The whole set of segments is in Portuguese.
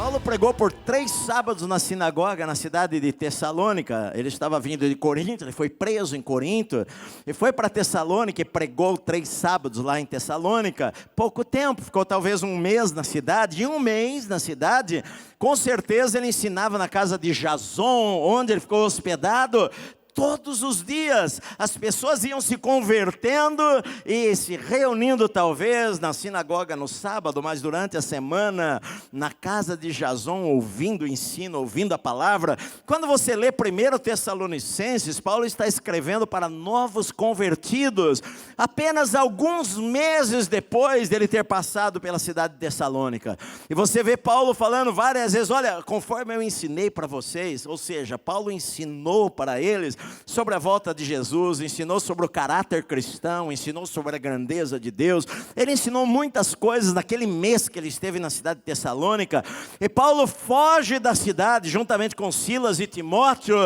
Paulo pregou por 3 sábados na sinagoga, na cidade de Tessalônica. Ele estava vindo de Corinto, ele foi preso em Corinto, e foi para Tessalônica e pregou 3 sábados lá em Tessalônica. Pouco tempo, ficou talvez um mês na cidade, e um mês na cidade, com certeza ele ensinava na casa de Jason, onde ele ficou hospedado. Todos os dias, as pessoas iam se convertendo e se reunindo talvez na sinagoga no sábado, mas durante a semana, na casa de Jason, ouvindo o ensino, ouvindo a palavra. Quando você lê 1 Tessalonicenses, Paulo está escrevendo para novos convertidos, apenas alguns meses depois dele ter passado pela cidade de Tessalônica. E você vê Paulo falando várias vezes, olha, conforme eu ensinei para vocês, ou seja, Paulo ensinou para eles sobre a volta de Jesus, ensinou sobre o caráter cristão, ensinou sobre a grandeza de Deus. Ele ensinou muitas coisas naquele mês que ele esteve na cidade de Tessalônica. E Paulo foge da cidade juntamente com Silas e Timóteo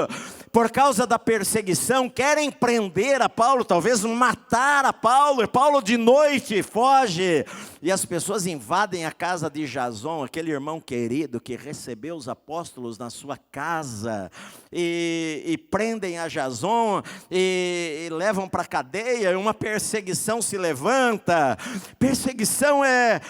por causa da perseguição. Querem prender a Paulo, talvez matar a Paulo, e Paulo de noite foge, e as pessoas invadem a casa de Jason, aquele irmão querido que recebeu os apóstolos na sua casa, e prendem a Jason, e levam para a cadeia, e uma perseguição se levanta. Perseguição é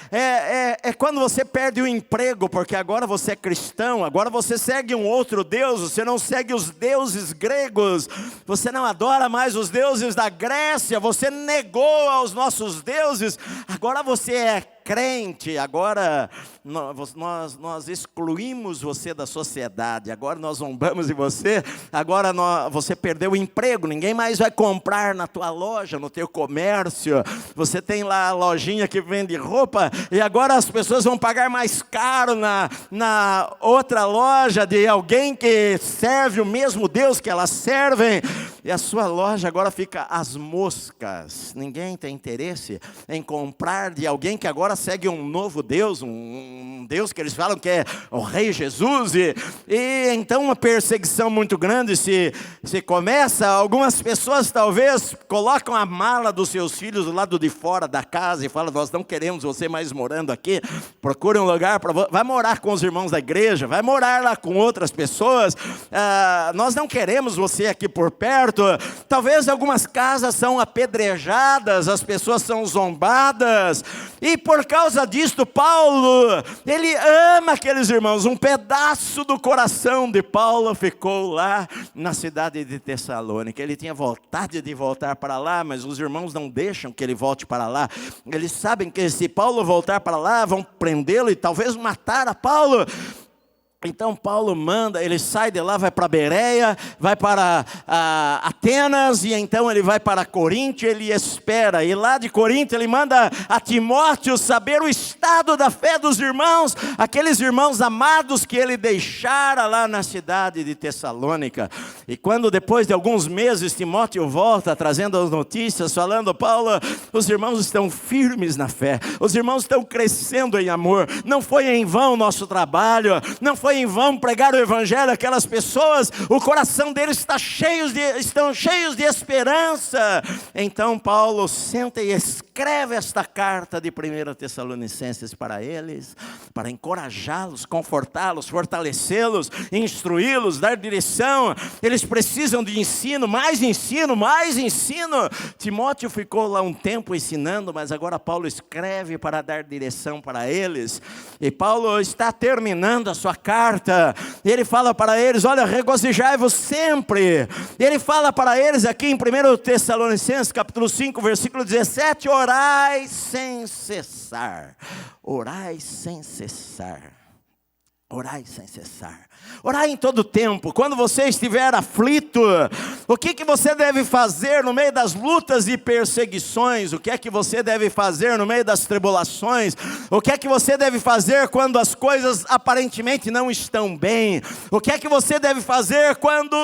quando você perde o emprego, porque agora você é cristão, agora você segue um outro Deus, você não segue os deuses gregos, você não adora mais os deuses da Grécia, você negou aos nossos deuses, agora você é crente, agora nós excluímos você da sociedade, agora nós zombamos de você, agora você perdeu o emprego, ninguém mais vai comprar na tua loja, no teu comércio, você tem lá a lojinha que vende roupa, e agora as pessoas vão pagar mais caro na outra loja de alguém que serve o mesmo Deus que elas servem, e a sua loja agora fica às moscas. Ninguém tem interesse em comprar de alguém que agora segue um novo Deus, um Deus que eles falam que é o Rei Jesus, e então uma perseguição muito grande se começa. Algumas pessoas talvez colocam a mala dos seus filhos do lado de fora da casa e falam, nós não queremos você mais morando aqui, procure um lugar, vai morar com os irmãos da igreja, vai morar lá com outras pessoas, nós não queremos você aqui por perto. Talvez algumas casas são apedrejadas, as pessoas são zombadas, e por causa disto, Paulo, ele ama aqueles irmãos. Um pedaço do coração de Paulo ficou lá na cidade de Tessalônica. Ele tinha vontade de voltar para lá, mas os irmãos não deixam que ele volte para lá. Eles sabem que se Paulo voltar para lá, vão prendê-lo e talvez matar a Paulo. Então Paulo manda, ele sai de lá, vai para Bereia, vai para Atenas, e então ele vai para Corinto, ele espera, e lá de Corinto ele manda a Timóteo saber o estado da fé dos irmãos, aqueles irmãos amados que ele deixara lá na cidade de Tessalônica. E quando depois de alguns meses Timóteo volta, trazendo as notícias, falando, Paulo, os irmãos estão firmes na fé, os irmãos estão crescendo em amor, não foi em vão o nosso trabalho, não foi em vão pregar o evangelho àquelas pessoas, o coração deles estão cheios de esperança. Então Paulo senta e escreve esta carta de 1 Tessalonicenses para eles, para encorajá-los, confortá-los, fortalecê-los, instruí-los, dar direção. Eles precisam de ensino, mais ensino, mais ensino. Timóteo ficou lá um tempo ensinando, mas agora Paulo escreve para dar direção para eles, e Paulo está terminando a sua carta. Ele fala para eles, olha, regozijai-vos sempre. Ele fala para eles aqui em 1 Tessalonicenses capítulo 5, versículo 17, orai sem cessar. Orai sem cessar. Orai sem cessar. Orai em todo tempo. Quando você estiver aflito, o que você deve fazer no meio das lutas e perseguições? O que é que você deve fazer no meio das tribulações? O que é que você deve fazer quando as coisas aparentemente não estão bem? O que é que você deve fazer quando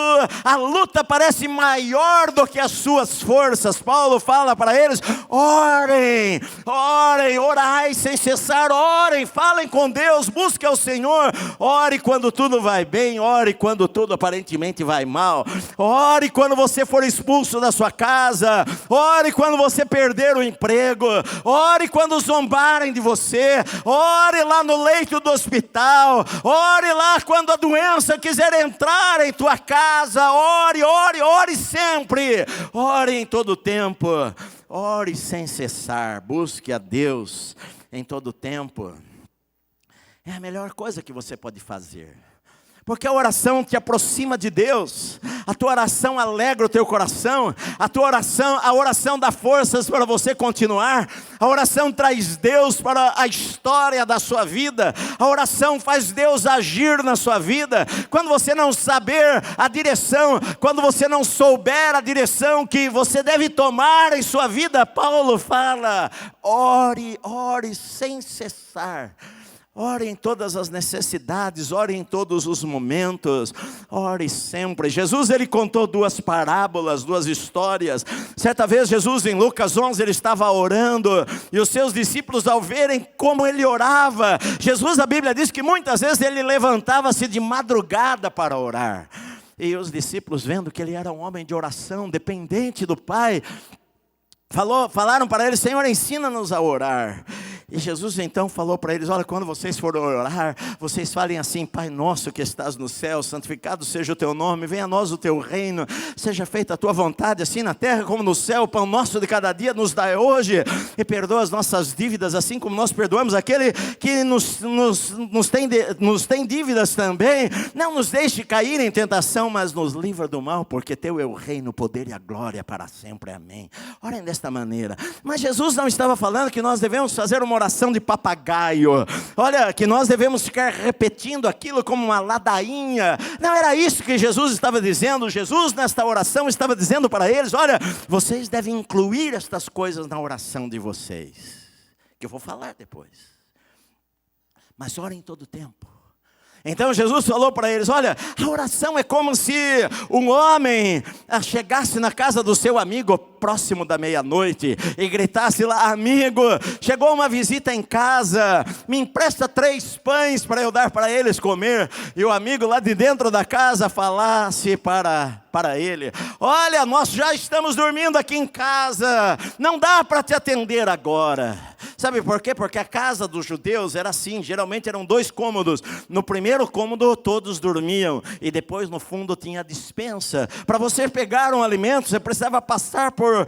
a luta parece maior do que as suas forças? Paulo fala para eles, orem, orem, orai sem cessar, orem, falem com Deus, busquem ao Senhor, ore quando tudo vai bem, ore quando tudo aparentemente vai mal. Ore quando você for expulso da sua casa. Ore quando você perder o emprego. Ore quando zombarem de você. Ore lá no leito do hospital. Ore lá quando a doença quiser entrar em tua casa. Ore, ore, ore sempre. Ore em todo tempo. Ore sem cessar. Busque a Deus em todo tempo. É a melhor coisa que você pode fazer. Porque a oração te aproxima de Deus. A tua oração alegra o teu coração. A oração dá forças para você continuar. A oração traz Deus para a história da sua vida. A oração faz Deus agir na sua vida. Quando você não saber a direção, quando você não souber a direção que você deve tomar em sua vida, Paulo fala: ore, ore sem cessar. Ore em todas as necessidades, ore em todos os momentos, ore sempre. Jesus, ele contou duas parábolas, duas histórias. Certa vez Jesus, em Lucas 11, ele estava orando, e os seus discípulos, ao verem como ele orava, Jesus, a Bíblia diz que muitas vezes ele levantava-se de madrugada para orar. E os discípulos, vendo que ele era um homem de oração, dependente do Pai, falaram para ele: Senhor, ensina-nos a orar. E Jesus então falou para eles: olha, quando vocês forem orar, vocês falem assim: Pai nosso que estás no céu, santificado seja o teu nome, venha a nós o teu reino, seja feita a tua vontade, assim na terra como no céu. O pão nosso de cada dia nos dá hoje, e perdoa as nossas dívidas, assim como nós perdoamos aquele que nos tem dívidas também. Não nos deixe cair em tentação, mas nos livra do mal, porque teu é o reino, o poder e a glória para sempre, amém. Orem desta maneira. Mas Jesus não estava falando que nós devemos fazer uma oração de papagaio. Olha, que nós devemos ficar repetindo aquilo como uma ladainha. Não era isso que Jesus estava dizendo. Jesus, nesta oração, estava dizendo para eles: olha, vocês devem incluir estas coisas na oração de vocês, que eu vou falar depois. Mas orem todo o tempo. Então Jesus falou para eles: olha, a oração é como se um homem chegasse na casa do seu amigo próximo da meia-noite e gritasse lá: amigo, chegou uma visita em casa, me empresta 3 pães para eu dar para eles comer. E o amigo lá de dentro da casa falasse para ele: olha, nós já estamos dormindo aqui em casa, não dá para te atender agora. Sabe por quê? Porque a casa dos judeus era assim, geralmente eram 2 cômodos. No primeiro cômodo todos dormiam, e depois no fundo tinha a despensa. Para você pegar um alimento, você precisava passar por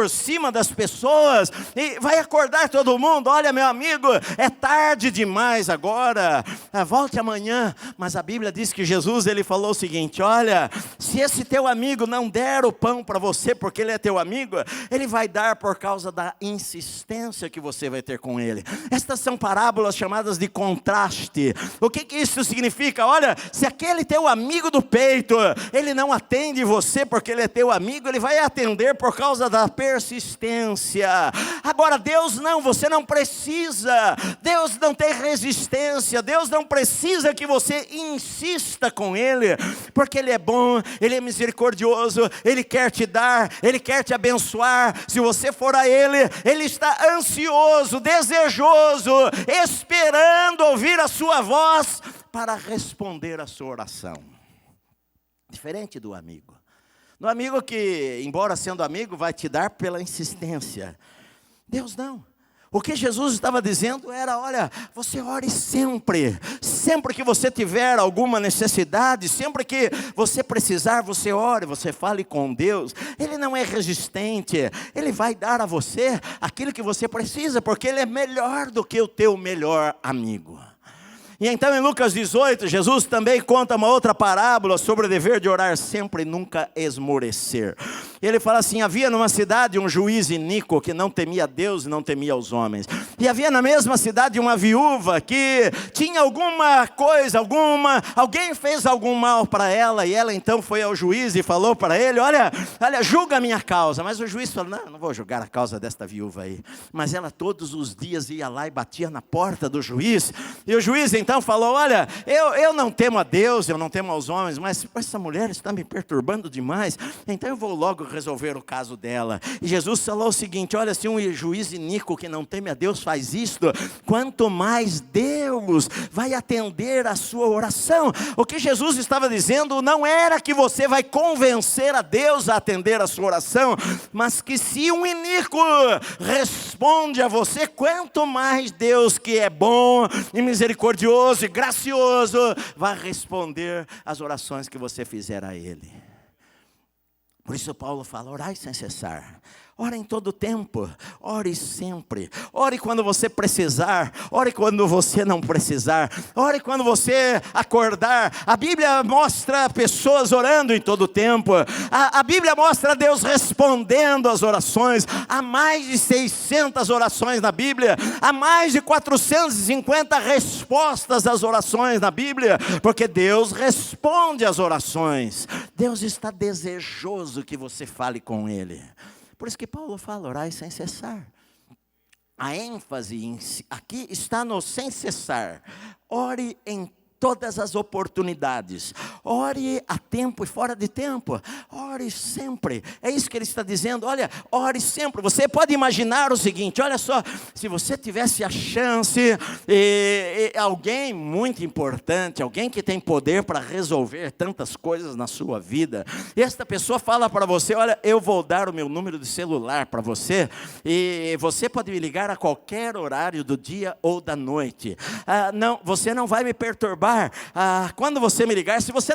cima das pessoas, e vai acordar todo mundo: olha, meu amigo, é tarde demais agora, volte amanhã. Mas a Bíblia diz que Jesus, ele falou o seguinte: olha, se esse teu amigo não der o pão para você porque ele é teu amigo, ele vai dar por causa da insistência que você vai ter com ele. Estas são parábolas chamadas de contraste. O que isso significa? Olha, se aquele teu amigo do peito, ele não atende você porque ele é teu amigo, ele vai atender por causa da persistência. Agora Deus não, você não precisa. Deus não tem resistência. Deus não precisa que você insista com ele, porque ele é bom, ele é misericordioso, ele quer te dar, ele quer te abençoar. Se você for a ele, ele está ansioso, desejoso, esperando ouvir a sua voz para responder a sua oração. Diferente do amigo. No amigo que, embora sendo amigo, vai te dar pela insistência. Deus não. O que Jesus estava dizendo era: olha, você ore sempre. Sempre que você tiver alguma necessidade, sempre que você precisar, você ore, você fale com Deus. Ele não é resistente, ele vai dar a você aquilo que você precisa, porque ele é melhor do que o teu melhor amigo. E então em Lucas 18, Jesus também conta uma outra parábola sobre o dever de orar sempre e nunca esmorecer. Ele fala assim: havia numa cidade um juiz iníquo que não temia Deus e não temia os homens. E havia na mesma cidade uma viúva que tinha alguma coisa, alguém fez algum mal para ela, e ela então foi ao juiz e falou para ele: olha, julga a minha causa. Mas o juiz falou: não vou julgar a causa desta viúva aí. Mas ela todos os dias ia lá e batia na porta do juiz, e o juiz então falou: olha, eu não temo a Deus, eu não temo aos homens, mas essa mulher está me perturbando demais, então eu vou logo resolver o caso dela. E Jesus falou o seguinte: olha, se um juiz iníquo que não teme a Deus faz isto, quanto mais Deus vai atender a sua oração. O que Jesus estava dizendo não era que você vai convencer a Deus a atender a sua oração, mas que se um iníquo responde a você, quanto mais Deus, que é bom e misericordioso e gracioso, vai responder as orações que você fizer a Ele. Por isso Paulo fala: orai sem cessar. Ore em todo tempo, ore sempre, ore quando você precisar, ore quando você não precisar, ore quando você acordar. A Bíblia mostra pessoas orando em todo tempo, a Bíblia mostra Deus respondendo às orações. Há mais de 600 orações na Bíblia, há mais de 450 respostas às orações na Bíblia, porque Deus responde às orações. Deus está desejoso que você fale com Ele. Por isso que Paulo fala: orai sem cessar. A ênfase aqui está no sem cessar. Ore em todas as oportunidades. Ore a tempo e fora de tempo. Ore sempre. É isso que ele está dizendo. Olha, ore sempre. Você pode imaginar o seguinte: olha só, se você tivesse a chance, alguém muito importante, alguém que tem poder para resolver tantas coisas na sua vida, e esta pessoa fala para você: olha, eu vou dar o meu número de celular para você, e você pode me ligar a qualquer horário do dia ou da noite. Não, você não vai me perturbar. Quando você me ligar, se você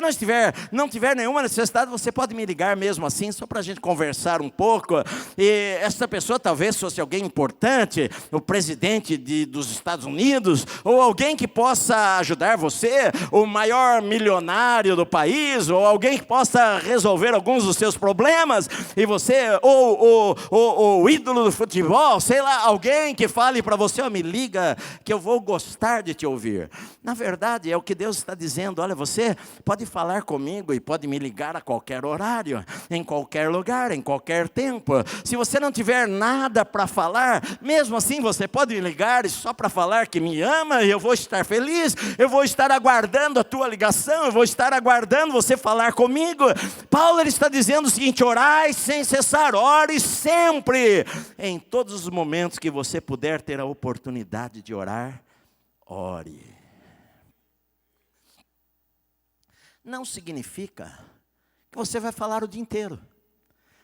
não tiver nenhuma necessidade, você pode me ligar mesmo assim, só para a gente conversar um pouco. E essa pessoa talvez fosse alguém importante, o presidente dos Estados Unidos, ou alguém que possa ajudar você, o maior milionário do país, ou alguém que possa resolver alguns dos seus problemas, e você, ou o ídolo do futebol, sei lá, alguém que fale para você: me liga que eu vou gostar de te ouvir. Na verdade, é o que Deus está dizendo: olha, você pode falar comigo e pode me ligar a qualquer horário, em qualquer lugar, em qualquer tempo. Se você não tiver nada para falar, mesmo assim você pode me ligar e só para falar que me ama, e eu vou estar feliz, eu vou estar aguardando a tua ligação, eu vou estar aguardando você falar comigo. Paulo, ele está dizendo o seguinte: orai sem cessar, ore sempre, em todos os momentos que você puder ter a oportunidade de orar, ore. Não significa que você vai falar o dia inteiro.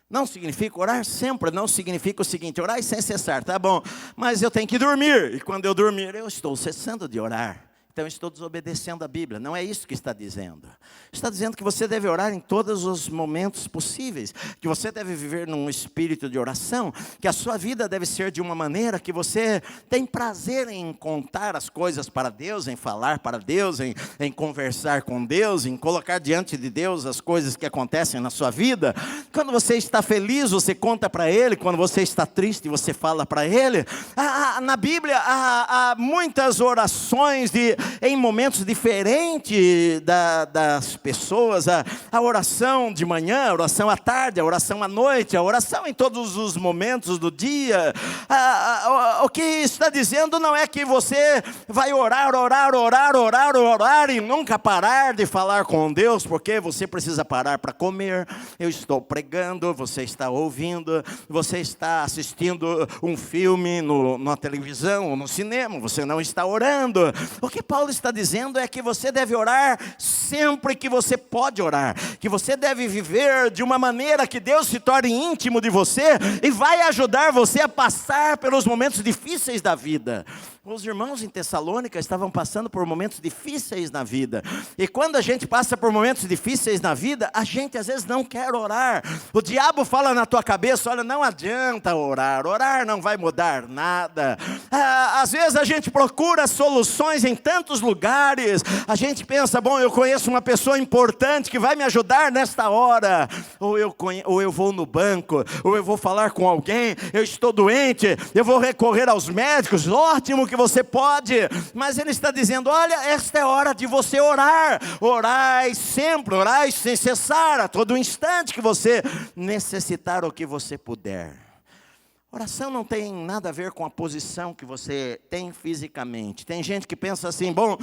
Não significa orar sempre, não significa o seguinte: orar sem cessar, tá bom, mas eu tenho que dormir, e quando eu dormir eu estou cessando de orar. Então eu estou desobedecendo a Bíblia. Não é isso que está dizendo. Está dizendo que você deve orar em todos os momentos possíveis, que você deve viver num espírito de oração, que a sua vida deve ser de uma maneira que você tem prazer em contar as coisas para Deus, em falar para Deus, em conversar com Deus, em colocar diante de Deus as coisas que acontecem na sua vida. Quando você está feliz, você conta para Ele. Quando você está triste, você fala para Ele. Na Bíblia há muitas orações em momentos diferentes das pessoas, a oração de manhã, a oração à tarde, a oração à noite, a oração em todos os momentos do dia. O que está dizendo não é que você vai orar e nunca parar de falar com Deus, porque você precisa parar para comer. Eu estou pregando, você está ouvindo, você está assistindo um filme na televisão ou no cinema, você não está orando. O que Paulo está dizendo é que você deve orar sempre que você pode orar, que você deve viver de uma maneira que Deus se torne íntimo de você e vai ajudar você a passar pelos momentos difíceis da vida. Os irmãos em Tessalônica estavam passando por momentos difíceis na vida. E quando a gente passa por momentos difíceis na vida, a gente às vezes não quer orar. O diabo fala na tua cabeça: olha, não adianta orar, orar não vai mudar nada. Às vezes a gente procura soluções em tantos lugares. A gente pensa: bom, eu conheço uma pessoa importante que vai me ajudar nesta hora. Ou eu vou no banco, ou eu vou falar com alguém, eu estou doente, eu vou recorrer aos médicos. Ótimo que você pode, mas ele está dizendo: olha, esta é hora de você orar. Orai sempre, orai sem cessar, a todo instante que você necessitar ou que você puder. Oração não tem nada a ver com a posição que você tem fisicamente. Tem gente que pensa assim: bom,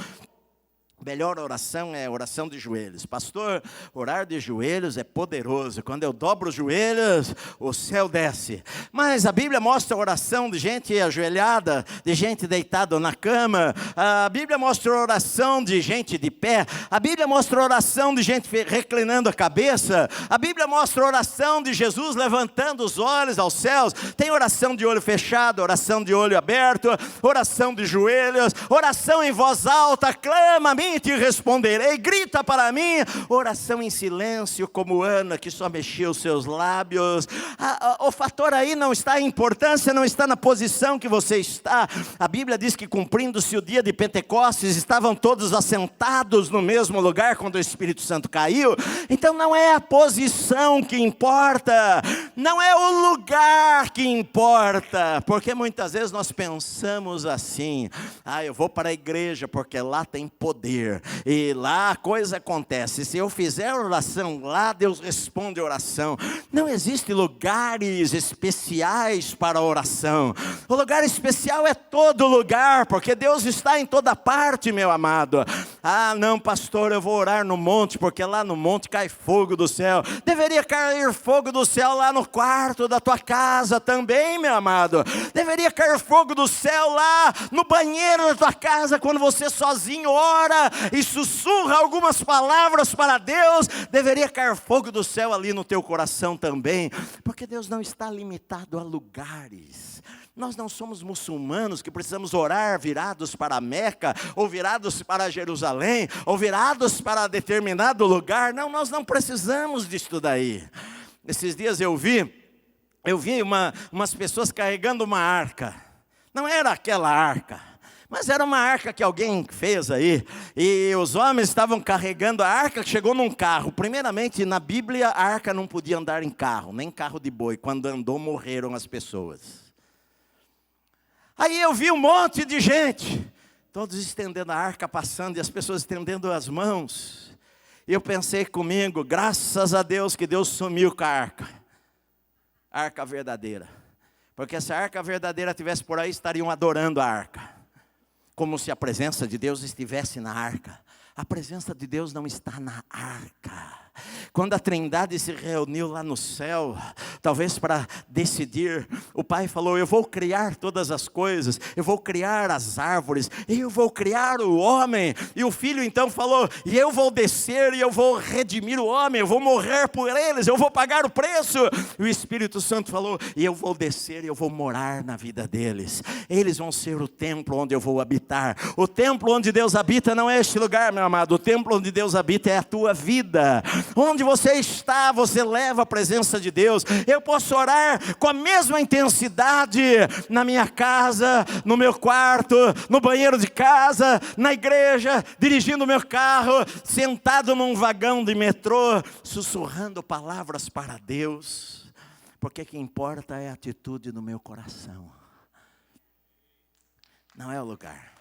Melhor oração é oração de joelhos. Pastor, orar de joelhos é poderoso. Quando eu dobro os joelhos, o céu desce. Mas a Bíblia mostra a oração de gente ajoelhada, de gente deitada na cama. A Bíblia mostra a oração de gente de pé. A Bíblia mostra a oração de gente reclinando a cabeça. A Bíblia mostra a oração de Jesus levantando os olhos aos céus. Tem oração de olho fechado, oração de olho aberto, oração de joelhos, oração em voz alta, clama a mim, te responderei, grita para mim, oração em silêncio, como Ana, que só mexia os seus lábios. O fator aí não está, a importância não está na posição que você está. A Bíblia diz que cumprindo-se o dia de Pentecostes, estavam todos assentados no mesmo lugar, quando o Espírito Santo caiu. Então não é a posição que importa, não é o lugar que importa, porque muitas vezes nós pensamos assim, eu vou para a igreja, porque lá tem poder, e lá a coisa acontece, se eu fizer oração lá, Deus responde a oração. Não existe lugares especiais para a oração. O lugar especial é todo lugar, porque Deus está em toda parte, meu amado. Não, pastor, eu vou orar no monte, porque lá no monte cai fogo do céu. Deveria cair fogo do céu lá no quarto da tua casa também, meu amado. Deveria cair fogo do céu lá no banheiro da tua casa, quando você sozinho ora e sussurra algumas palavras para Deus. Deveria cair fogo do céu ali no teu coração também, porque Deus não está limitado a lugares. Nós não somos muçulmanos que precisamos orar virados para a Meca, ou virados para Jerusalém, ou virados para determinado lugar. Não, nós não precisamos disso daí. Esses dias eu vi umas pessoas carregando uma arca. Não era aquela arca, mas era uma arca que alguém fez aí, e os homens estavam carregando a arca, que chegou num carro. Primeiramente, na Bíblia, a arca não podia andar em carro, nem carro de boi. Quando andou, morreram as pessoas. Aí eu vi um monte de gente, todos estendendo a arca, passando, e as pessoas estendendo as mãos. E eu pensei comigo, graças a Deus que Deus sumiu com a arca verdadeira. Porque se a arca verdadeira estivesse por aí, estariam adorando a arca, como se a presença de Deus estivesse na arca. A presença de Deus não está na arca. Quando a Trindade se reuniu lá no céu, talvez para decidir, o Pai falou, eu vou criar todas as coisas, eu vou criar as árvores, eu vou criar o homem. E o Filho então falou, e eu vou descer e eu vou redimir o homem, eu vou morrer por eles, eu vou pagar o preço. E o Espírito Santo falou, e eu vou descer e eu vou morar na vida deles. Eles vão ser o templo onde eu vou habitar. O templo onde Deus habita não é este lugar, meu amado. O templo onde Deus habita é a tua vida. Onde você está, você leva a presença de Deus. Eu posso orar com a mesma intensidade na minha casa, no meu quarto, no banheiro de casa, na igreja, dirigindo o meu carro, sentado num vagão de metrô, sussurrando palavras para Deus, porque o que importa é a atitude no meu coração, não é o lugar.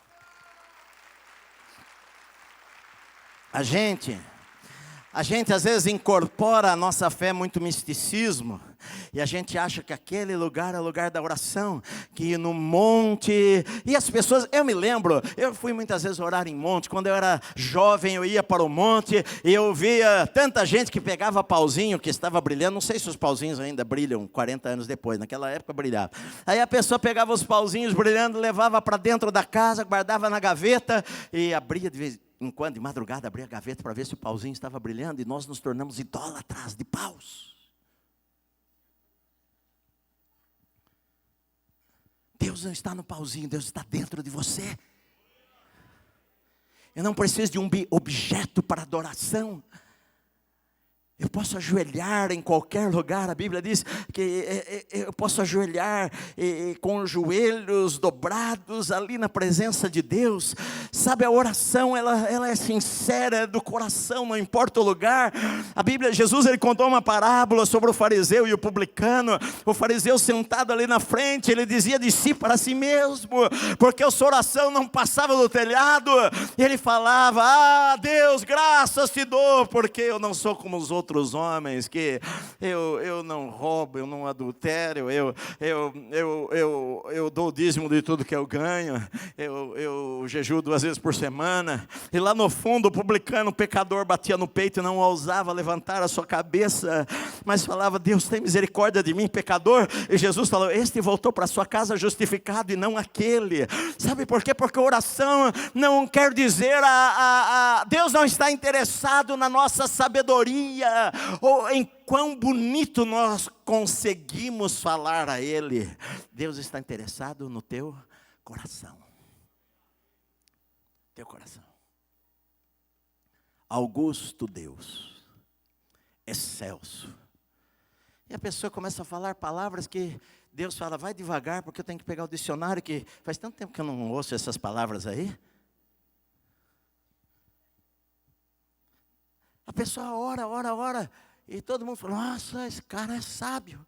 A gente às vezes incorpora a nossa fé muito misticismo, e a gente acha que aquele lugar é o lugar da oração, que no monte, e as pessoas, eu me lembro, eu fui muitas vezes orar em monte, quando eu era jovem eu ia para o monte, e eu via tanta gente que pegava pauzinho que estava brilhando, não sei se os pauzinhos ainda brilham 40 anos depois, naquela época brilhava, aí a pessoa pegava os pauzinhos brilhando, levava para dentro da casa, guardava na gaveta, e abria de vez enquanto, de madrugada, abria a gaveta para ver se o pauzinho estava brilhando, e nós nos tornamos idólatras de paus. Deus não está no pauzinho, Deus está dentro de você. Eu não preciso de um objeto para adoração. Eu posso ajoelhar em qualquer lugar. A Bíblia diz que eu posso ajoelhar com os joelhos dobrados ali na presença de Deus. Sabe, a oração, ela é sincera, é do coração, não importa o lugar. A Bíblia, Jesus, ele contou uma parábola sobre o fariseu e o publicano. O fariseu sentado ali na frente, ele dizia de si para si mesmo, porque a sua oração não passava do telhado. E ele falava, Deus, graças te dou, porque eu não sou como os outros outros homens, que eu não roubo, eu não adultério, eu dou o dízimo de tudo que eu ganho, eu jejuo 2 vezes por semana. E lá no fundo, o publicano, o pecador, batia no peito e não ousava levantar a sua cabeça, mas falava: Deus, tem misericórdia de mim, pecador. E Jesus falou: este voltou para sua casa justificado e não aquele. Sabe por quê? Porque oração não quer dizer Deus não está interessado na nossa sabedoria, ou em quão bonito nós conseguimos falar a Ele. Deus está interessado no teu coração. Teu coração. Augusto Deus, excelso. E a pessoa começa a falar palavras que Deus fala: vai devagar, porque eu tenho que pegar o dicionário, que faz tanto tempo que eu não ouço essas palavras aí. A pessoa ora, e todo mundo fala: nossa, esse cara é sábio.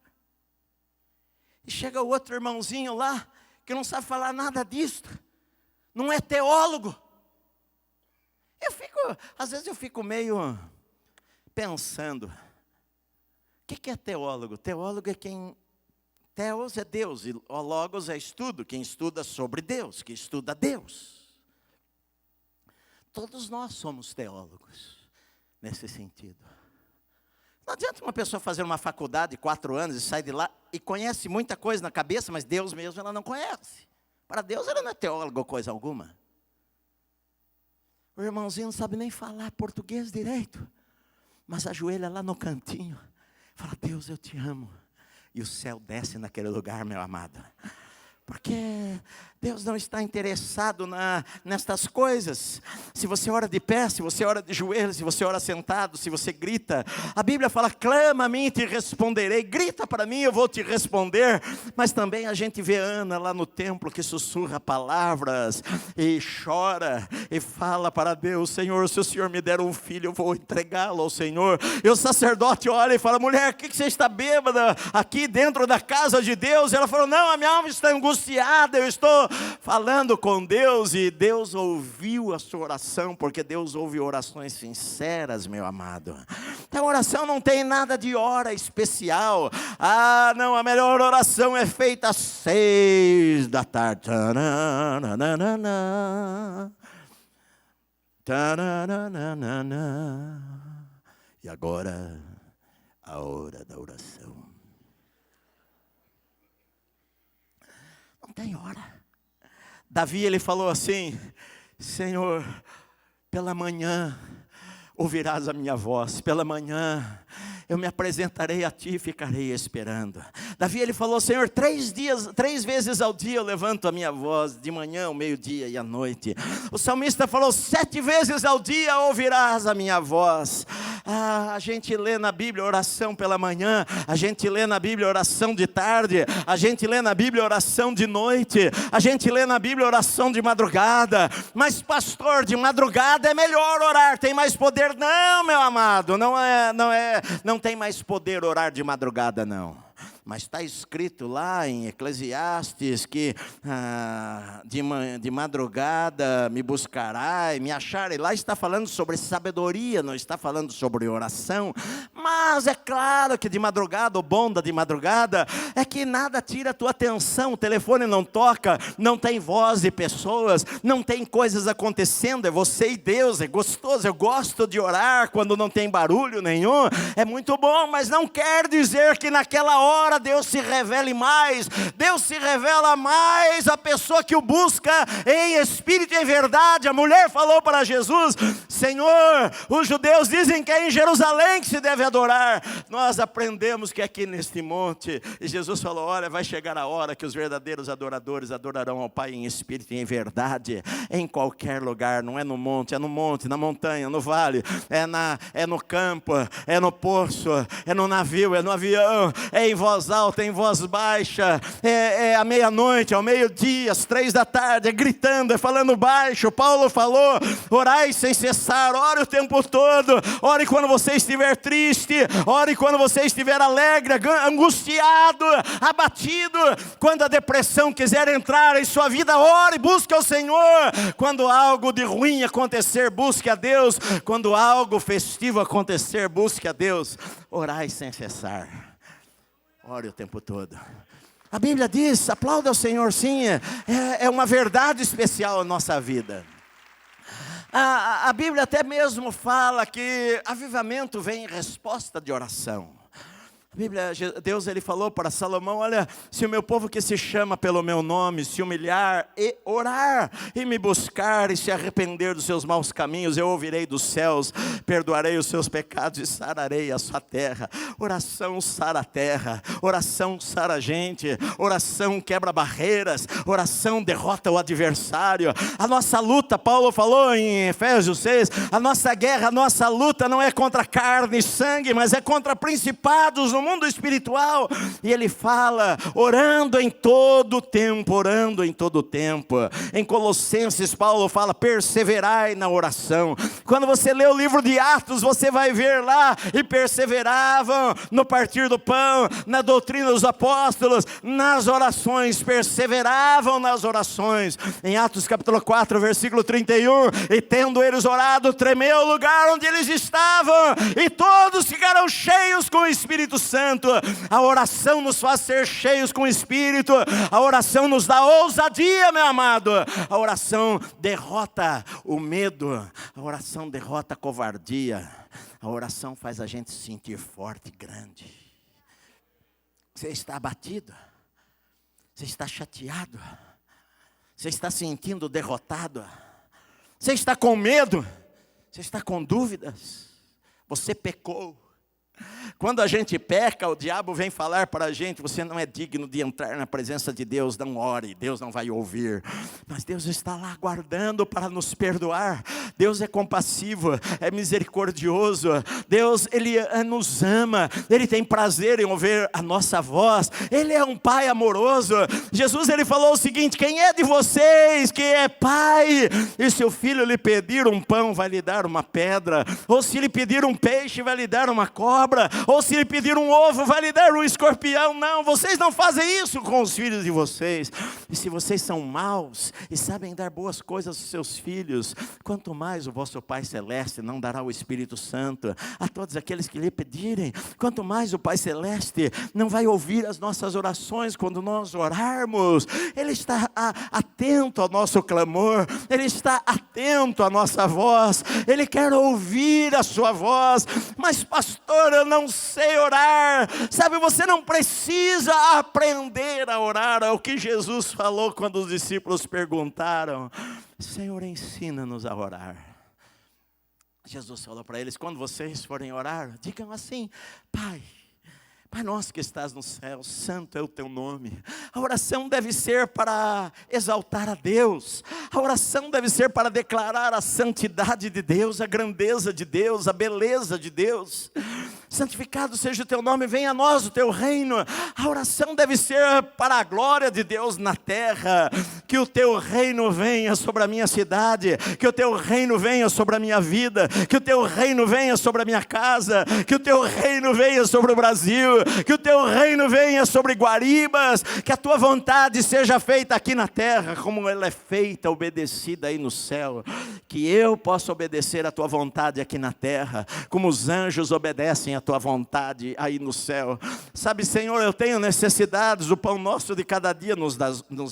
E chega o outro irmãozinho lá, que não sabe falar nada disso, não é teólogo. Às vezes eu fico meio pensando, o que é teólogo? Teólogo é quem... Teos é Deus, e o logos é estudo, quem estuda sobre Deus, que estuda Deus. Todos nós somos teólogos, nesse sentido. Não adianta uma pessoa fazer uma faculdade de 4 anos e sair de lá e conhece muita coisa na cabeça, mas Deus mesmo ela não conhece. Para Deus ela não é teólogo ou coisa alguma. O irmãozinho não sabe nem falar português direito, mas ajoelha lá no cantinho, fala: Deus, eu te amo. E o céu desce naquele lugar, meu amado. Porque Deus não está interessado nestas coisas. Se você ora de pé, se você ora de joelhos, se você ora sentado, se você grita. A Bíblia fala: clama a mim e te responderei. Grita para mim, eu vou te responder. Mas também a gente vê Ana lá no templo, que sussurra palavras e chora e fala para Deus: Senhor, se o Senhor me der um filho, eu vou entregá-lo ao Senhor. E o sacerdote olha e fala: mulher, o que você está bêbada aqui dentro da casa de Deus? Ela falou: não, a minha alma está angustiada, eu estou falando com Deus. E Deus ouviu a sua oração, porque Deus ouve orações sinceras, meu amado. Então oração não tem nada de hora especial. Não, a melhor oração é feita às 6 da tarde. E agora, a hora da oração. Não tem hora. Davi, ele falou assim: Senhor, pela manhã ouvirás a minha voz, pela manhã eu me apresentarei a ti e ficarei esperando. Davi, ele falou: Senhor, 3 vezes ao dia eu levanto a minha voz, de manhã, ao meio-dia e à noite. O salmista falou: 7 vezes ao dia ouvirás a minha voz. A gente lê na Bíblia oração pela manhã, a gente lê na Bíblia oração de tarde, a gente lê na Bíblia oração de noite, a gente lê na Bíblia oração de madrugada. Mas pastor, de madrugada é melhor orar, tem mais poder. Não, meu amado, não tem mais poder orar de madrugada, não. Mas está escrito lá em Eclesiastes que de madrugada me buscará e me achará. E lá está falando sobre sabedoria, não está falando sobre oração. Mas é claro que de madrugada, o bom da de madrugada é que nada tira a tua atenção. O telefone não toca, não tem voz de pessoas, não tem coisas acontecendo. É você e Deus, é gostoso. Eu gosto de orar quando não tem barulho nenhum. É muito bom, mas não quer dizer que naquela hora Deus se revele mais. Deus se revela mais à pessoa que o busca em espírito e em verdade. A mulher falou para Jesus: Senhor, os judeus dizem que é em Jerusalém que se deve adorar. Nós aprendemos que é aqui neste monte. E Jesus falou: olha, vai chegar a hora que os verdadeiros adoradores adorarão ao Pai em espírito e em verdade. Em qualquer lugar, não é no monte, na montanha, no vale, é no campo, é no poço, é no navio, é no avião, é em voz voz alta, em voz baixa, à meia-noite, ao meio-dia, às 3 da tarde, é gritando, é falando baixo. Paulo falou, orai sem cessar, ore o tempo todo, ore quando você estiver triste, ore quando você estiver alegre, angustiado, abatido, quando a depressão quiser entrar em sua vida, ore, busque ao Senhor. Quando algo de ruim acontecer, busque a Deus. Quando algo festivo acontecer, busque a Deus. Orai sem cessar, ore o tempo todo. A Bíblia diz, aplauda ao Senhor, sim, é uma verdade especial na nossa vida. A Bíblia até mesmo fala que avivamento vem em resposta de oração. A Bíblia, Deus ele falou para Salomão, olha, se o meu povo que se chama pelo meu nome se humilhar e orar e me buscar e se arrepender dos seus maus caminhos, eu ouvirei dos céus, perdoarei os seus pecados e sararei a sua terra. Oração sara a terra, oração sara a gente, oração quebra barreiras, oração derrota o adversário. A nossa luta, Paulo falou em Efésios 6, a nossa guerra, a nossa luta não é contra carne e sangue, mas é contra principados no mundo espiritual. E ele fala, orando em todo tempo, orando em todo tempo. Em Colossenses, Paulo fala, perseverai na oração. Quando você lê o livro de Atos, você vai ver lá, e perseveravam no partir do pão, na doutrina dos apóstolos, nas orações, perseveravam nas orações. Em Atos capítulo 4, versículo 31, e tendo eles orado, tremeu o lugar onde eles estavam, e todos ficaram cheios com o Espírito Santo. A oração nos faz ser cheios com o Espírito. A oração nos dá ousadia, meu amado. A oração derrota o medo. A oração derrota a covardia. A oração faz a gente se sentir forte e grande. Você está abatido? Você está chateado? Você está se sentindo derrotado? Você está com medo? Você está com dúvidas? Você pecou? Quando a gente peca, o diabo vem falar para a gente, você não é digno de entrar na presença de Deus, não ore, Deus não vai ouvir. Mas Deus está lá aguardando para nos perdoar. Deus é compassivo, é misericordioso. Deus, Ele nos ama, Ele tem prazer em ouvir a nossa voz. Ele é um Pai amoroso. Jesus, Ele falou o seguinte, quem é de vocês que é pai, e se o filho lhe pedir um pão, vai lhe dar uma pedra? Ou se lhe pedir um peixe, vai lhe dar uma cobra? Ou se lhe pedir um ovo, vai lhe dar um escorpião? Não, vocês não fazem isso com os filhos de vocês. E se vocês são maus e sabem dar boas coisas aos seus filhos, quanto mais o vosso Pai Celeste não dará o Espírito Santo a todos aqueles que lhe pedirem. Quanto mais o Pai Celeste não vai ouvir as nossas orações quando nós orarmos. Ele está atento ao nosso clamor, Ele está atento à nossa voz, Ele quer ouvir a sua voz. Mas pastor, eu não sei orar. Sabe, você não precisa aprender a orar. É o que Jesus falou quando os discípulos perguntaram, Senhor, ensina-nos a orar. Jesus falou para eles, quando vocês forem orar, digam assim, Pai nosso que estás no céu, santo é o teu nome. A oração deve ser para exaltar a Deus. A oração deve ser para declarar a santidade de Deus, a grandeza de Deus, a beleza de Deus. Santificado seja o teu nome, venha a nós o teu reino. A oração deve ser para a glória de Deus na terra. Que o teu reino venha sobre a minha cidade, que o teu reino venha sobre a minha vida, que o teu reino venha sobre a minha casa, que o teu reino venha sobre o Brasil, que o teu reino venha sobre Guaribas, que a tua vontade seja feita aqui na terra, como ela é feita, obedecida aí no céu. Que eu possa obedecer a tua vontade aqui na terra, como os anjos obedecem a tua vontade aí no céu. Sabe, Senhor, eu tenho necessidades, o pão nosso de cada dia nos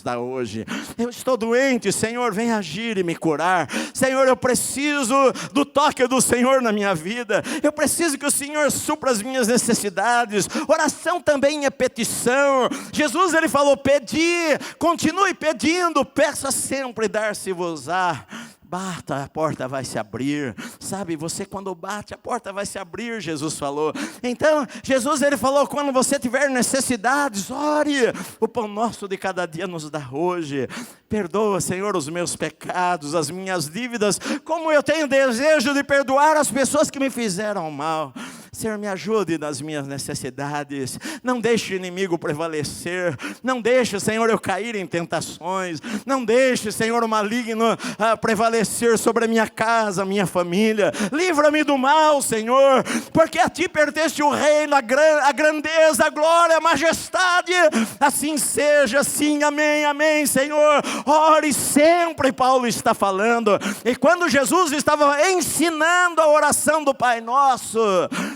dá hoje. Eu estou doente, Senhor, vem agir e me curar. Senhor, eu preciso do toque do Senhor na minha vida. Eu preciso que o Senhor supra as minhas necessidades. Oração também é petição. Jesus, Ele falou, pedi, continue pedindo, peça sempre, dar-se-vos-á. Bata, a porta vai se abrir. Sabe, você quando bate, a porta vai se abrir, Jesus falou. Então, Jesus, Ele falou, quando você tiver necessidades, ore. O pão nosso de cada dia nos dá hoje. Perdoa, Senhor, os meus pecados, as minhas dívidas, como eu tenho desejo de perdoar as pessoas que me fizeram mal. Senhor, me ajude nas minhas necessidades. Não deixe o inimigo prevalecer. Não deixe, Senhor, eu cair em tentações. Não deixe, Senhor, o maligno prevalecer sobre a minha casa, a minha família. Livra-me do mal, Senhor, porque a Ti pertence o reino, a grandeza, a glória, a majestade. Assim seja, assim, amém, amém, Senhor. Ore sempre, Paulo está falando. E quando Jesus estava ensinando a oração do Pai Nosso,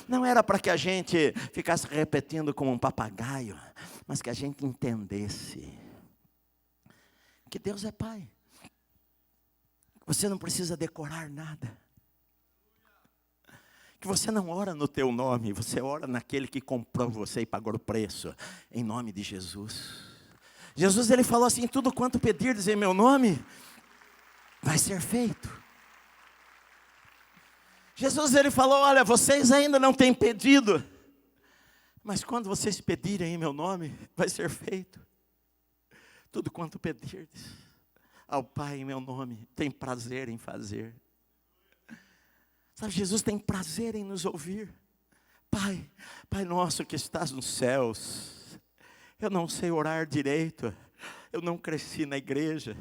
não era para que a gente ficasse repetindo como um papagaio, mas que a gente entendesse que Deus é Pai. Você não precisa decorar nada. Que você não ora no teu nome, você ora naquele que comprou você e pagou o preço, em nome de Jesus. Jesus, ele falou assim: tudo quanto pedirdes em meu nome, vai ser feito. Jesus, ele falou: olha, vocês ainda não têm pedido, mas quando vocês pedirem em meu nome, vai ser feito. Tudo quanto pedirdes ao Pai em meu nome, tem prazer em fazer. Sabe, Jesus tem prazer em nos ouvir. Pai, Pai nosso que estás nos céus, eu não sei orar direito, eu não cresci na igreja,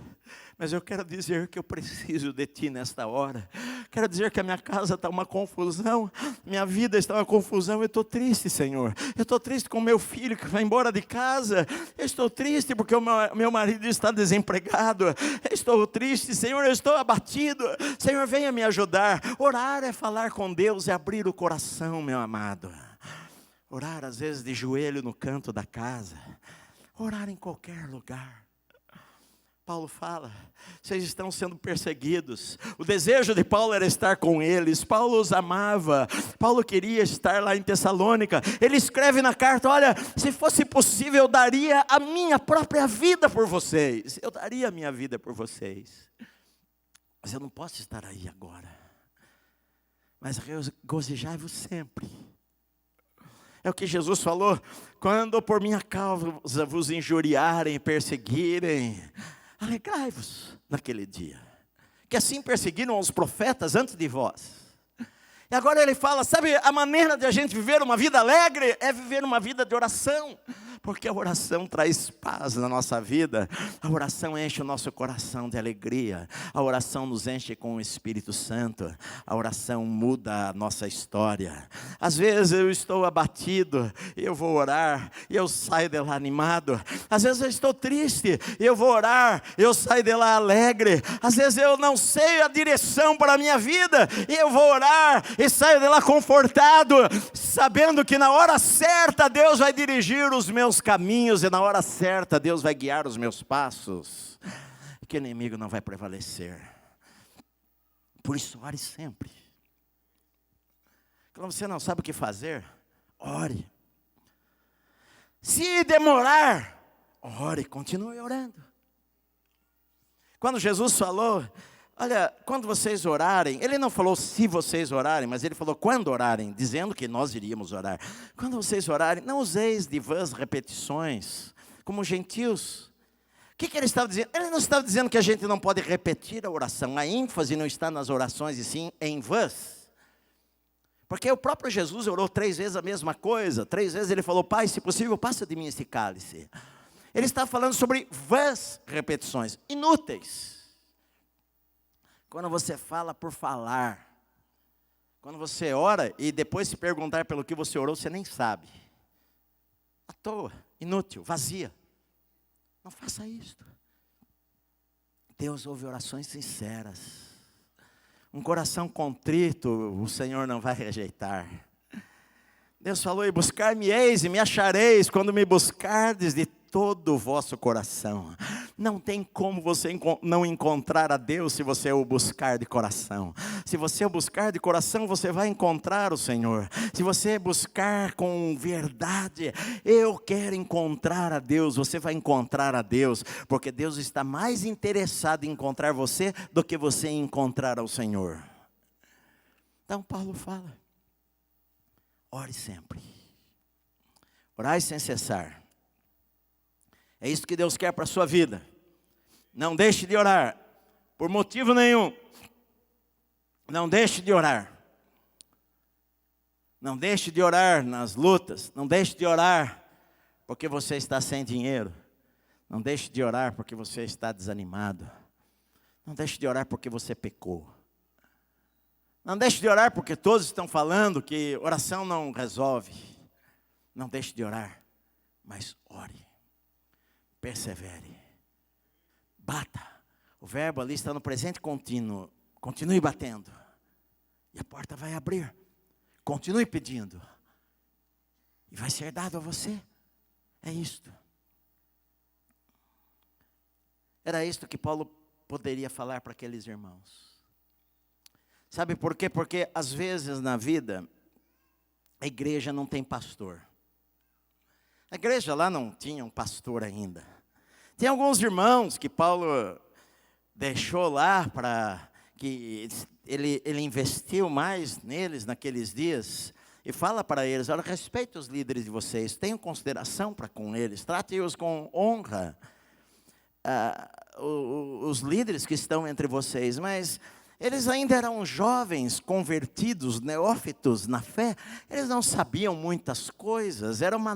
mas eu quero dizer que eu preciso de Ti nesta hora. Quero dizer que a minha casa está uma confusão, minha vida está uma confusão. Eu estou triste, Senhor. Eu estou triste com meu filho que vai embora de casa. Eu estou triste porque o meu marido está desempregado. Eu estou triste, Senhor, eu estou abatido. Senhor, venha me ajudar. Orar é falar com Deus, é abrir o coração, meu amado. Orar às vezes de joelho no canto da casa. Orar em qualquer lugar. Paulo fala, vocês estão sendo perseguidos. O desejo de Paulo era estar com eles. Paulo os amava. Paulo queria estar lá em Tessalônica. Ele escreve na carta: olha, se fosse possível eu daria a minha própria vida por vocês. Eu daria a minha vida por vocês. Mas eu não posso estar aí agora. Mas regozijai-vos sempre. É o que Jesus falou: quando por minha causa vos injuriarem e perseguirem, alegrai-vos naquele dia, que assim perseguiram os profetas antes de vós. E agora ele fala, sabe, a maneira de a gente viver uma vida alegre é viver uma vida de oração, porque a oração traz paz na nossa vida, a oração enche o nosso coração de alegria, a oração nos enche com o Espírito Santo, a oração muda a nossa história. Às vezes eu estou abatido, e eu vou orar, e eu saio de lá animado. Às vezes eu estou triste, e eu vou orar, e eu saio de lá alegre. Às vezes eu não sei a direção para a minha vida, e eu vou orar, e saio de lá confortado, sabendo que na hora certa Deus vai dirigir os meus caminhos, e na hora certa Deus vai guiar os meus passos, e que o inimigo não vai prevalecer. Por isso, ore sempre. Quando você não sabe o que fazer, ore. Se demorar, ore, continue orando. Quando Jesus falou, olha, quando vocês orarem, ele não falou se vocês orarem, mas ele falou quando orarem, dizendo que nós iríamos orar. Quando vocês orarem, não useis de vãs repetições, como gentios. O que ele estava dizendo? Ele não estava dizendo que a gente não pode repetir a oração. A ênfase não está nas orações, e sim em vãs. Porque o próprio Jesus orou 3 vezes a mesma coisa. 3 vezes ele falou: Pai, se possível, passa de mim esse cálice. Ele está falando sobre vãs repetições, inúteis. Quando você fala por falar, quando você ora e depois se perguntar pelo que você orou, você nem sabe. À toa, inútil, vazia. Não faça isso. Deus ouve orações sinceras. Um coração contrito, o Senhor não vai rejeitar. Deus falou: e buscar-me-eis e me achareis, quando me buscardes de todo o vosso coração. Não tem como você não encontrar a Deus se você o buscar de coração. Se você o buscar de coração, você vai encontrar o Senhor. Se você buscar com verdade, eu quero encontrar a Deus, você vai encontrar a Deus, porque Deus está mais interessado em encontrar você do que você em encontrar ao Senhor. Então Paulo fala: ore sempre, orai sem cessar. É isso que Deus quer para a sua vida. Não deixe de orar, por motivo nenhum. Não deixe de orar. Não deixe de orar nas lutas. Não deixe de orar porque você está sem dinheiro. Não deixe de orar porque você está desanimado. Não deixe de orar porque você pecou. Não deixe de orar porque todos estão falando que oração não resolve. Não deixe de orar, mas ore. Persevere. Bata. O verbo ali está no presente contínuo. Continue batendo. E a porta vai abrir. Continue pedindo. E vai ser dado a você. É isto. Era isto que Paulo poderia falar para aqueles irmãos. Sabe por quê? Porque às vezes na vida, a igreja não tem pastor. A igreja lá não tinha um pastor ainda. Tem alguns irmãos que Paulo deixou lá para que ele investiu mais neles naqueles dias. E fala para eles, olha, respeite os líderes de vocês, tenham consideração para com eles, trate-os com honra. Os líderes que estão entre vocês, mas eles ainda eram jovens, convertidos, neófitos na fé, eles não sabiam muitas coisas, era uma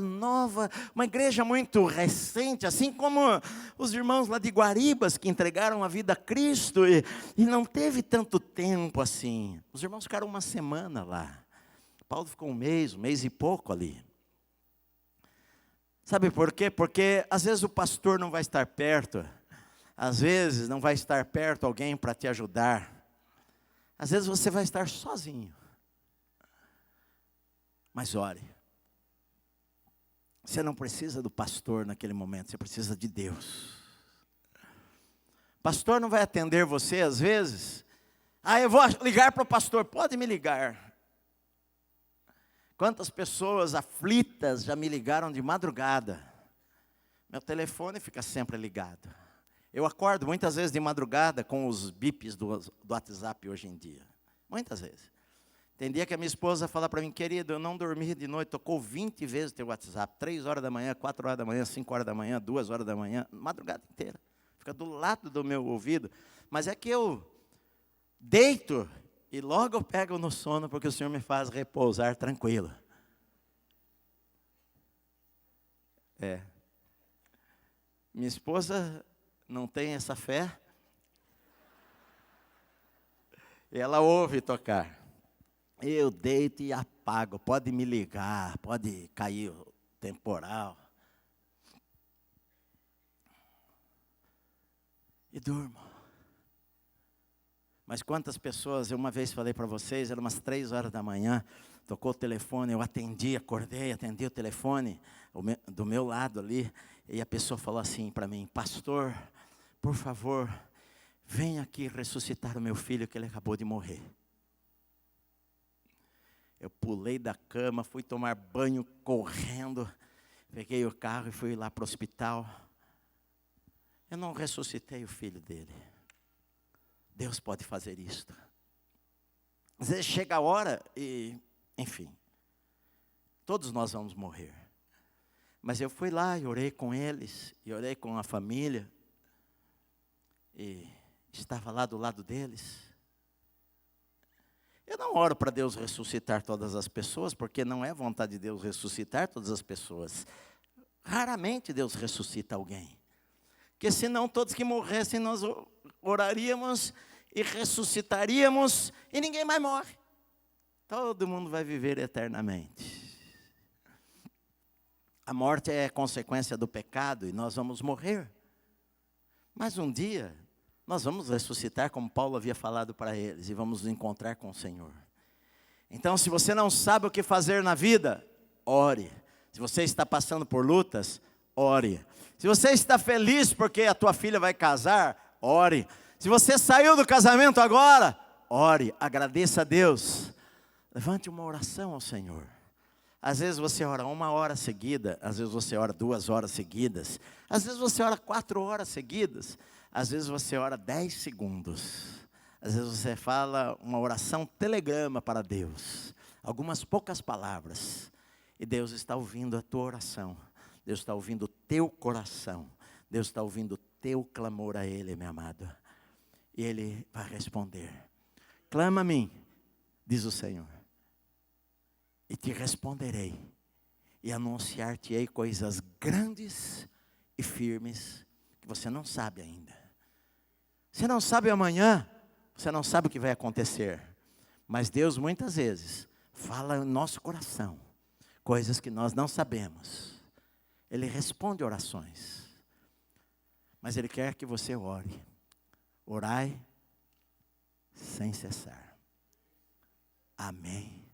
igreja muito recente, assim como os irmãos lá de Guaribas, que entregaram a vida a Cristo, e não teve tanto tempo assim, os irmãos ficaram uma semana lá, Paulo ficou um mês e pouco ali. Sabe por quê? Porque às vezes o pastor não vai estar perto, às vezes não vai estar perto alguém para te ajudar, às vezes você vai estar sozinho. Mas ore. Você não precisa do pastor naquele momento, você precisa de Deus. O pastor não vai atender você às vezes. Eu vou ligar para o pastor, pode me ligar. Quantas pessoas aflitas já me ligaram de madrugada. Meu telefone fica sempre ligado. Eu acordo muitas vezes de madrugada com os bips do WhatsApp hoje em dia. Muitas vezes. Tem dia que a minha esposa fala para mim, querido, eu não dormi de noite, tocou 20 vezes teu WhatsApp. 3 horas da manhã, 4 horas da manhã, 5 horas da manhã, 2 horas da manhã, madrugada inteira. Fica do lado do meu ouvido. Mas é que eu deito e logo eu pego no sono, porque o Senhor me faz repousar tranquilo. Minha esposa não tem essa fé. E ela ouve tocar. Eu deito e apago. Pode me ligar, pode cair o temporal. E durmo. Mas quantas pessoas, eu uma vez falei para vocês, eram umas 3 horas da manhã, tocou o telefone, eu atendi, acordei, atendi o telefone do meu lado ali, e a pessoa falou assim para mim, pastor, por favor, venha aqui ressuscitar o meu filho que ele acabou de morrer. Eu pulei da cama, fui tomar banho correndo, peguei o carro e fui lá para o hospital. Eu não ressuscitei o filho dele. Deus pode fazer isto. Às vezes chega a hora e, enfim, todos nós vamos morrer. Mas eu fui lá e orei com eles, e orei com a família, e estava lá do lado deles. Eu não oro para Deus ressuscitar todas as pessoas, porque não é vontade de Deus ressuscitar todas as pessoas. Raramente Deus ressuscita alguém. Porque senão todos que morressem nós oraríamos e ressuscitaríamos e ninguém mais morre. Todo mundo vai viver eternamente. A morte é consequência do pecado e nós vamos morrer. Mas um dia nós vamos ressuscitar, como Paulo havia falado para eles, e vamos nos encontrar com o Senhor. Então, se você não sabe o que fazer na vida, ore. Se você está passando por lutas, ore. Se você está feliz porque a tua filha vai casar, ore. Se você saiu do casamento agora, ore, agradeça a Deus. Levante uma oração ao Senhor. Às vezes você ora 1 hora seguida, às vezes você ora 2 horas seguidas, às vezes você ora 4 horas seguidas, às vezes você ora 10 segundos, às vezes você fala uma oração telegrama para Deus, algumas poucas palavras, e Deus está ouvindo a tua oração, Deus está ouvindo o teu coração, Deus está ouvindo o teu clamor a Ele, meu amado, e Ele vai responder. Clama a mim, diz o Senhor, e te responderei, e anunciar-te-ei coisas grandes e firmes, que você não sabe ainda. Você não sabe amanhã, você não sabe o que vai acontecer, mas Deus muitas vezes fala no nosso coração, coisas que nós não sabemos. Ele responde orações, mas Ele quer que você ore. Orai sem cessar. Amém.